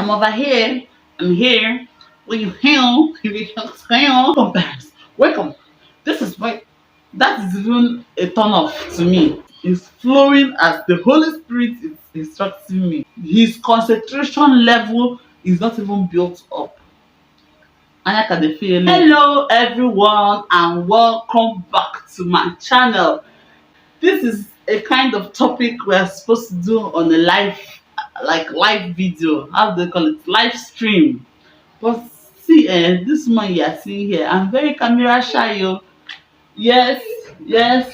Come over here. I'm here. Will you help? Welcome, guys. Welcome. This is why that is even a turn off to me. It's flowing as the Holy Spirit is instructing me. His concentration level is not even built up. Anya can dey feel it. Hello everyone and welcome back to my channel. This is a kind of topic we are supposed to do on a live video. How do they call it? Live stream. But see, this man you are seeing here, I'm very camera shy. Oh. Yes, yes.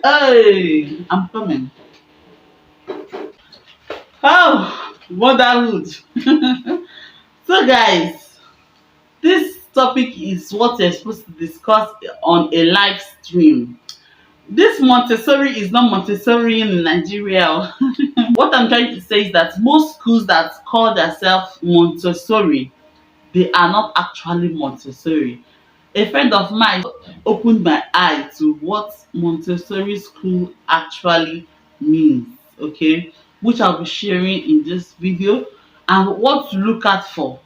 Hey, I'm coming. Oh, motherhood. So guys, this topic is what you're supposed to discuss on a live stream. This Montessori is not Montessori in Nigeria. What I'm trying to say is that most schools that call themselves Montessori, they are not actually Montessori. A friend of mine opened my eye to what Montessori school actually means, okay, which I'll be sharing in this video, and what to look out for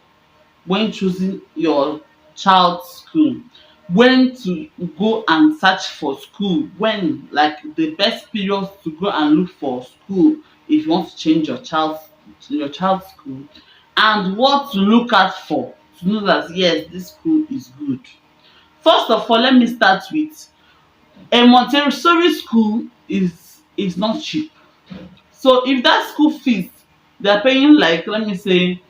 when choosing your child's school, when to go and search for school, when like the best period to go and look for school if you want to change your child's school, and what to look out for to know that yes, this school is good. First of all, let me start with a Montessori school is not cheap. So if that school fees they are paying, like let me say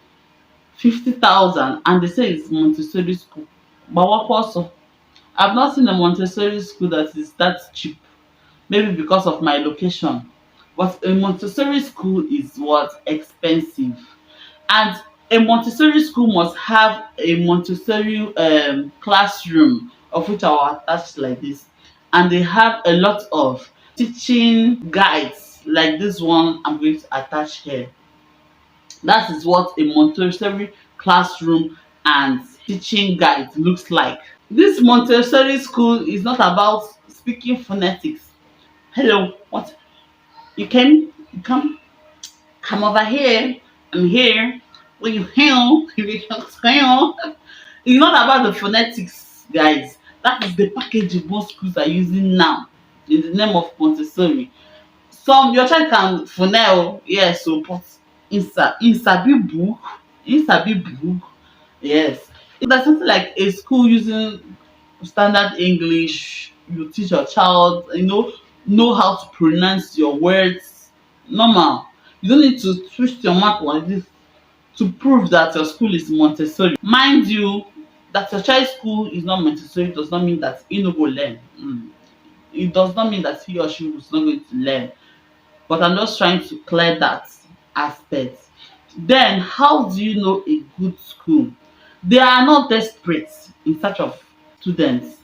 50,000, and they say it's Montessori school, but what also, I've not seen a Montessori school that is that cheap. Maybe because of my location, but a Montessori school is what expensive, and a Montessori school must have a Montessori classroom, of which I will attach like this, and they have a lot of teaching guides like this one I'm going to attach here. That is what a Montessori classroom and teaching guide looks like. This Montessori school is not about speaking phonetics. Hello, what? You came? You come over here. I'm here. Will you help? It's not about the phonetics, guys. That is the package most schools are using now in the name of Montessori. Some your child can phonel, yes, so but in sabi book, yes. If there's something like a school using standard English, you teach your child, know how to pronounce your words normal. You don't need to twist your mouth like this to prove that your school is Montessori. Mind you, that your child's school is not Montessori does not mean that he no go learn. It does not mean that he or she is not going to learn. But I'm just trying to clear that aspect. Then, how do you know a good school? They are not desperate in search of students.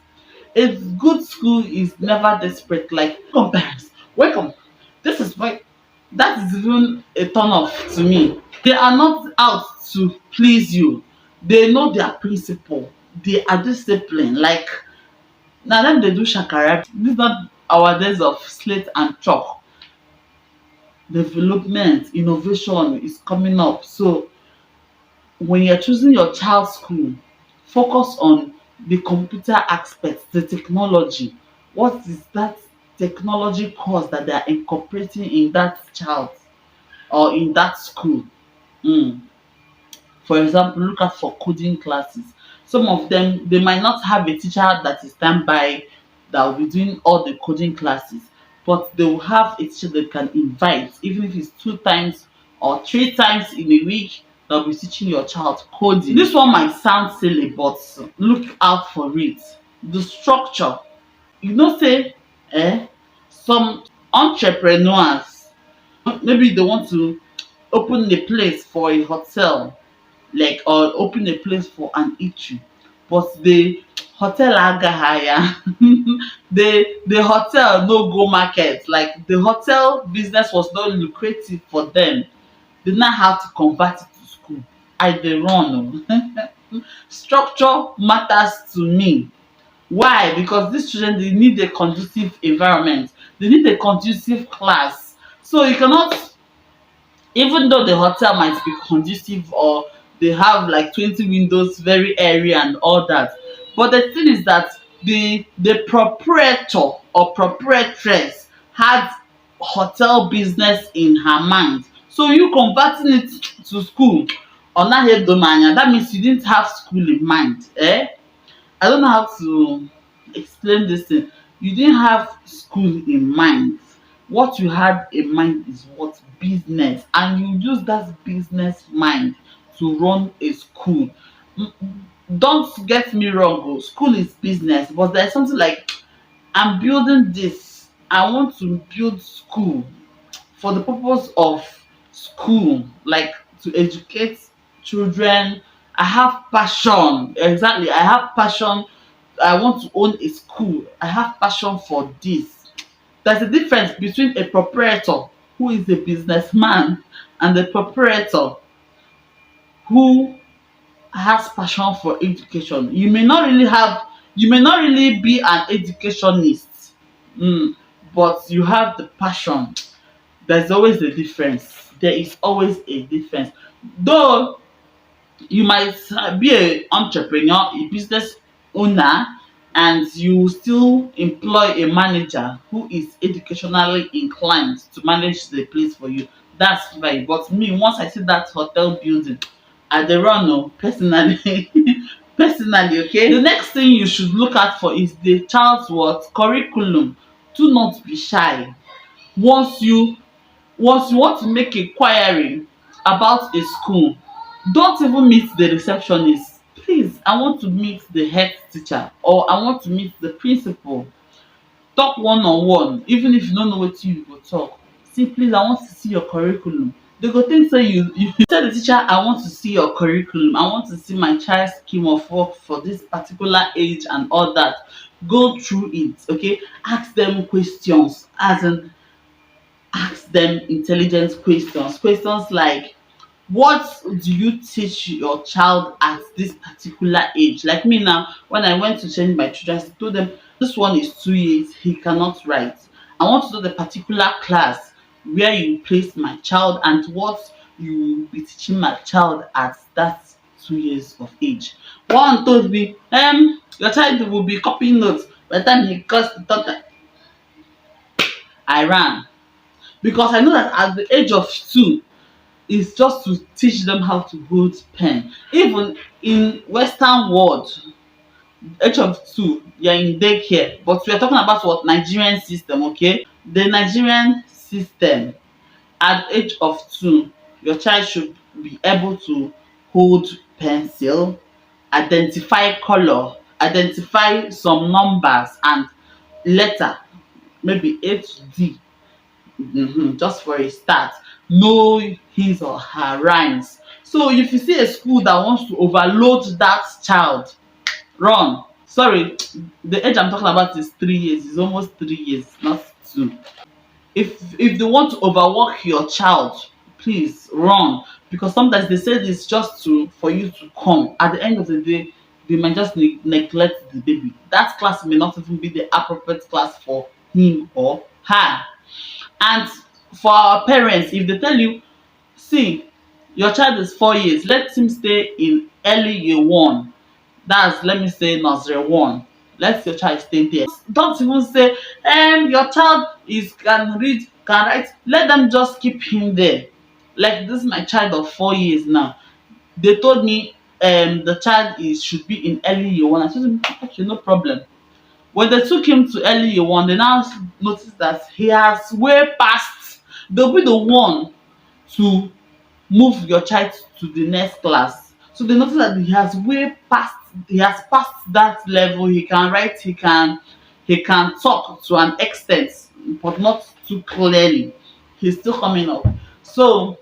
A good school is never desperate. Like, welcome, parents, welcome. This is why that is even a turn off to me. They are not out to please you. They know their principle. They are disciplined. Like, now them they do shakara. This is not our days of slate and chalk. Development, innovation is coming up. So when you're choosing your child's school, focus on the computer aspects, the technology. What is that technology course that they are incorporating in that child or in that school? For example, look out for coding classes. Some of them, they might not have a teacher that is standby that will be doing all the coding classes, but they will have a teacher they can invite, even if it's 2 times or 3 times in a week, they'll be teaching your child coding. This one might sound silly, but look out for it. The structure, say, some entrepreneurs, maybe they want to open a place for a hotel, like, or open a place for an eatery, but the hotel aga higher. The hotel no go market, like the hotel business was not lucrative for them. They now have to convert it to school. I dey run o. Structure matters to me. Why? Because these children, they need a conducive environment, they need a conducive class. So you cannot even though the hotel might be conducive or they have like 20 windows, very airy and all that, but the thing is that the proprietor or proprietress had hotel business in her mind. So you converting it to school, onahedomanya, that means you didn't have school in mind. I don't know how to explain this thing. You didn't have school in mind. What you had in mind is what business, and you use that business mind to run a school. Mm, don't get me wrong, oh, school is business, but there's something like, I'm building this. I want to build school for the purpose of school, like to educate children. I have passion. Exactly. I have passion. I want to own a school. I have passion for this. There's a difference between a proprietor who is a businessman and a proprietor who has passion for education. You may not really be an educationist, but you have the passion. There's always a difference. There is always a difference. Though you might be a entrepreneur, a business owner, and you still employ a manager who is educationally inclined to manage the place for you. That's fine. But me, once I see that hotel building, I dey run o personally. Personally, okay. The next thing you should look out for is the child's what curriculum. Do not be shy. Once you once you want to make a query about a school, don't even meet the receptionist. Please, I want to meet the head teacher, or I want to meet the principal. Talk one on one, even if you no know wetin you go talk. See, please, I want to see your curriculum. They go think say you tell the teacher, I want to see your curriculum, I want to see my child's scheme of work for this particular age and all that. Go through it, okay. Ask them questions, as in ask them intelligent questions. Questions like, what do you teach your child at this particular age? Like me now, when I went to change my children, I told them this one is 2 years, he cannot write. I want to know the particular class where you place my child and what you will be teaching my child at that 2 years of age. One told me, your child will be copying notes by the time he crossed the third. I ran, because I know that at the age of 2, is just to teach them how to hold pen. Even in Western world, age of 2, you're in daycare. But we are talking about what Nigerian system, okay? The Nigerian system, at age of 2, your child should be able to hold pencil, identify color, identify some numbers and letter, maybe A to D. Just for a start, know his or her rhymes. So if you see a school that wants to overload that child, run. Sorry, the age I'm talking about is 3 years. It's almost 3 years, not 2. If they want to overwork your child, please run, because sometimes they say this just to for you to come. At the end of the day, they might just neglect the baby. That class may not even be the appropriate class for him or her. And for our parents, if they tell you, see, your child is 4 years, let him stay in early year one, that's, let me say, nursery one, let your child stay there. Don't even say, your child is can read, can write, let them just keep him there. Like this, my child of 4 years now, they told me the child is should be in early year one. I told them, okay, no problem. When they took him to early year one, they now noticed that he has way past. They'll be the one to move your child to the next class. So they noticed that he has way past. He has passed that level. He can write. He can talk to an extent, but not too clearly. He's still coming up. So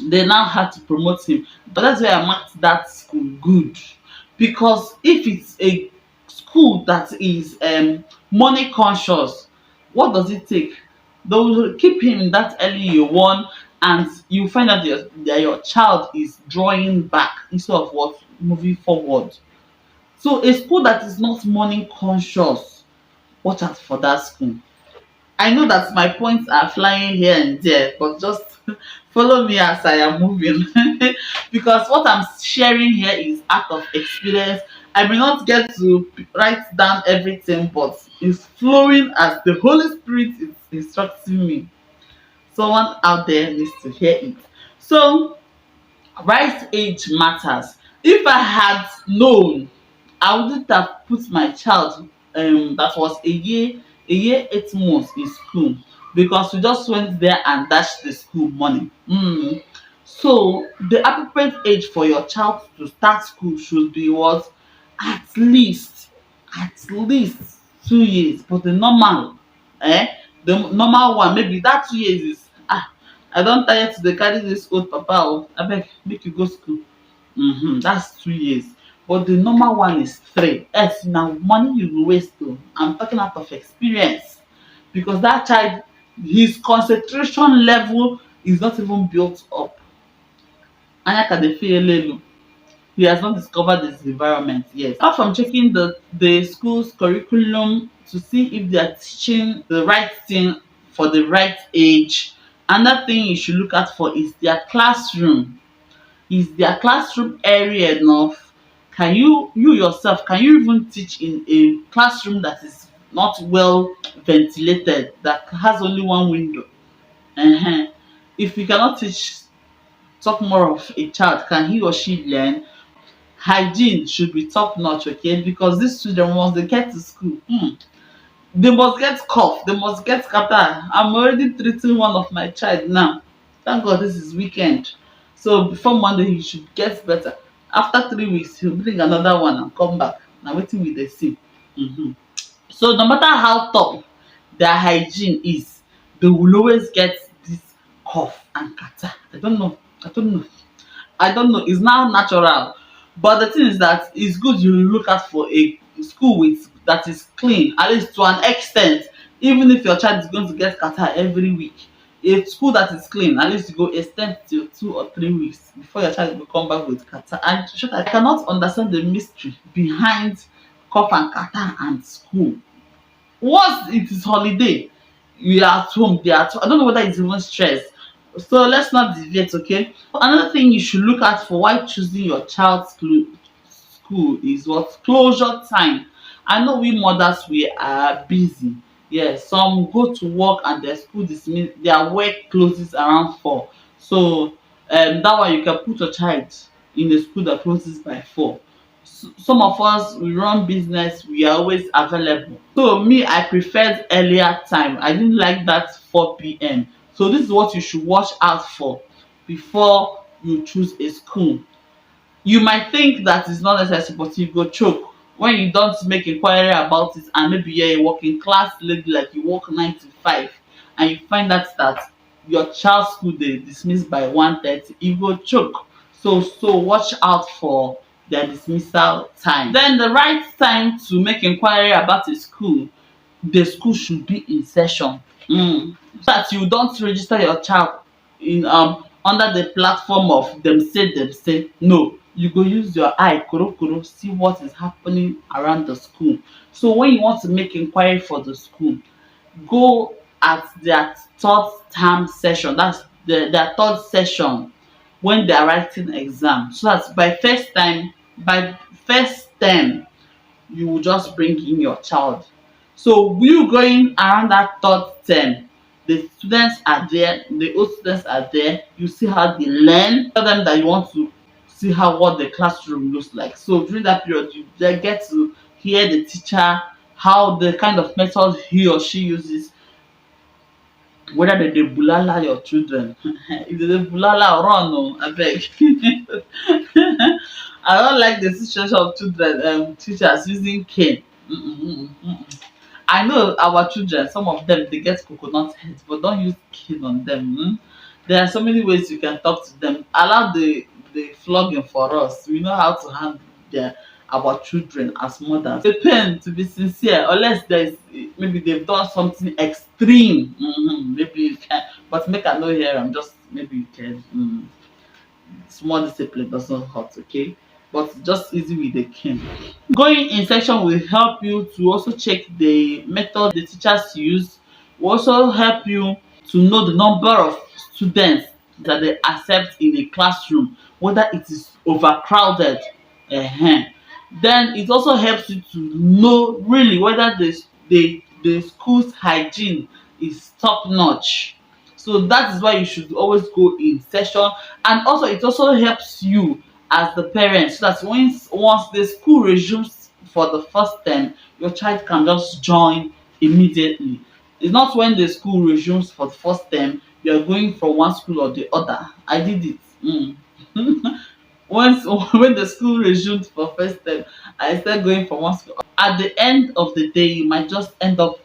they now had to promote him. But that's why I marked that school good, because if it's a school that is money conscious, what does it take? They will keep him in that early year one, and you find out that your child is drawing back instead of what moving forward. So a school that is not money conscious, watch out for that school. I know that my points are flying here and there, but just follow me as I am moving. Because what I'm sharing here is out of experience. I may not get to write down everything, but it's flowing as the Holy Spirit is instructing me. Someone out there needs to hear it. So, right age matters. If I had known, I wouldn't have put my child that was a year 8 months in school, because we just went there and dashed the school money. So the appropriate age for your child to start school should be what? At least, at least 2 years. But the normal, the normal one, maybe that 2 years is, I don tire to dey carry this old papa o, abeg make you go school. That's 2 years. But the normal one is three. Else na money you go waste o. I'm talking out of experience, because that child, his concentration level is not even built up. Anya ka dey feel elelu. He has not discovered his environment yet. Apart from checking the school's curriculum to see if they are teaching the right thing for the right age, another thing you should look out for is their classroom. Is their classroom area enough? Can you yourself, can you even teach in a classroom that is not well ventilated, that has only one window? If you cannot teach, talk more of a child, can he or she learn? Hygiene should be top notch, okay? Because these children, once they get to school, they must get cough, they must get scatter. I'm already treating one of my child now. Thank God this is weekend. So before Monday he should get better. After 3 weeks he'll bring another one and come back. Na wetin we dey see. So no matter how top their hygiene is, they will always get this cough and catarrh. I don't know. It's now natural. But the thing is that it's good you look out for a school with that is clean, at least to an extent. Even if your child is going to get catarrh every week, a school that is clean, at least you go extend till 2 or 3 weeks before your child will come back with catarrh. And sure, I cannot understand the mystery behind cough and catarrh and school. Once it is holiday, you are at home, they are at home. I don't know whether it's even stress. So let's not deviate, okay? Another thing you should look out for while choosing your child's school is what? Closure time. I know we mothers, we are busy. Yes, some go to work and their school dismiss, their work closes around 4. So that one you can put your child in a school that closes by 4. Some of us, we run business, we are always available. So me, I preferred earlier time. I didn't like that 4 p.m. So this is what you should watch out for before you choose a school. You might think that it's not necessary, but you go choke when you don't make inquiry about it, and maybe you're a working class lady, like you work 9 to 5, and you find out that your child's school dey dismiss by 1:30, you go choke. So watch out for their dismissal time. Then the right time to make inquiry about a school, the school should be in session. So that you don't register your child in under the platform of dem say. No, you go use your eye korokoro see what is happening around the school. So when you want to make inquiry for the school, go at their third term session. That's their third session, when they are writing exam, so that by first term you will just bring in your child. So you going around that third term, the students are there, the old students are there, you see how they learn. Tell them that you want to see how what the classroom looks like. So during that period you get to hear the teacher, how the kind of method he or she uses, whether they dey bulala your children. If they dey bulala, run o, abeg. I don't like the situation of children, teachers using cane. I know our children, some of them they get coconut head, but don't use cane on them. There are so many ways you can talk to them. Allow the flogging for us. We know how to handle our children as mothers. The pain, to be sincere, unless there's maybe they've done something extreme. Maybe you can, but make I know here. I'm just maybe you can. Small discipline doesn't hurt, okay? But just easy with the cane. Going in section will help you to also check the method the teachers use will also help you to know the number of students that they accept in a classroom, whether it is overcrowded. um Then it also helps you to know really whether the school's hygiene is top notch. So that is why you should always go in session. And also it also helps you as the parent, so that once the school resumes for the first term, your child can just join immediately. It's not when the school resumes for the first term you're going from one school or the other. I did it. Once when the school resumed for first term, I started going from one school. At the end of the day, you might just end up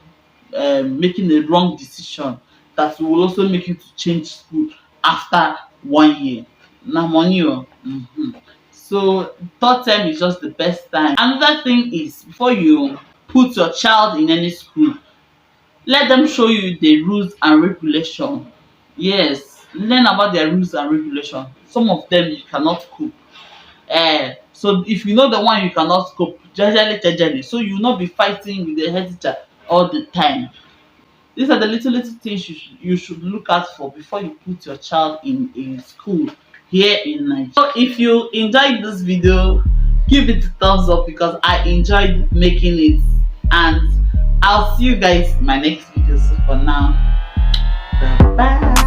making a wrong decision that will also make you to change school after 1 year. Na money o. So third term is just the best time. Another thing is, before you put your child in any school, let them show you the rules and regulation. Yes, learn about their rules and regulation. Some of them you cannot cope. So if you know the one you cannot cope, jejely, so you will not be fighting with the head teacher all the time. These are the little things you should look out for before you put your child in a school here in Nigeria. So if you enjoyed this video, give it a thumbs up because I enjoyed making it, and I'll see you guys in my next video. So for now, bye bye.